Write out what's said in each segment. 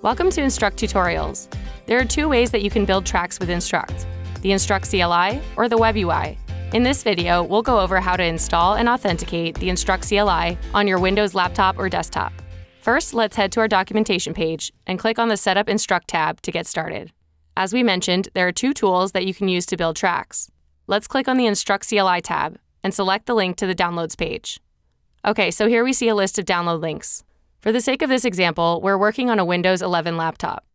Welcome to Instruqt Tutorials. There are two ways that you can build tracks with Instruqt, the Instruqt CLI or the Web UI. In this video, we'll go over how to install and authenticate the Instruqt CLI on your Windows laptop or desktop. First, let's head to our documentation page and click on the Setup Instruqt tab to get started. As we mentioned, there are two tools that you can use to build tracks. Let's click on the Instruqt CLI tab and select the link to the Downloads page. Okay, so here we see a list of download links. For the sake of this example, we're working on a Windows 11 laptop.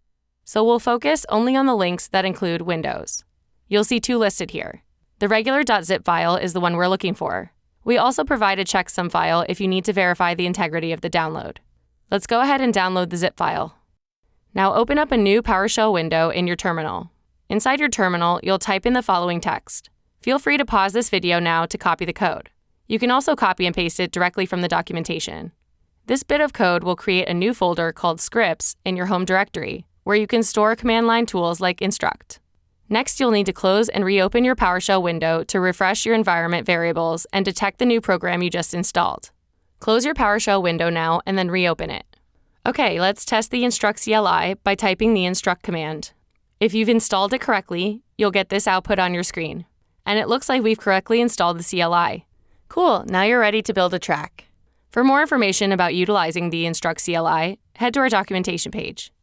So we'll focus only on the links that include Windows. You'll see two listed here. The regular .zip file is the one we're looking for. We also provide a checksum file if you need to verify the integrity of the download. Let's go ahead and download the zip file. Now open up a new PowerShell window in your terminal. Inside your terminal, you'll type in the following text. Feel free to pause this video now to copy the code. You can also copy and paste it directly from the documentation. This bit of code will create a new folder called Scripts in your home directory, where you can store command line tools like Instruqt. Next, you'll need to close and reopen your PowerShell window to refresh your environment variables and detect the new program you just installed. Close your PowerShell window now and then reopen it. Okay, let's test the Instruqt CLI by typing the Instruqt command. If you've installed it correctly, you'll get this output on your screen. And it looks like we've correctly installed the CLI. Cool, now you're ready to build a track. For more information about utilizing the Instruqt CLI, head to our documentation page.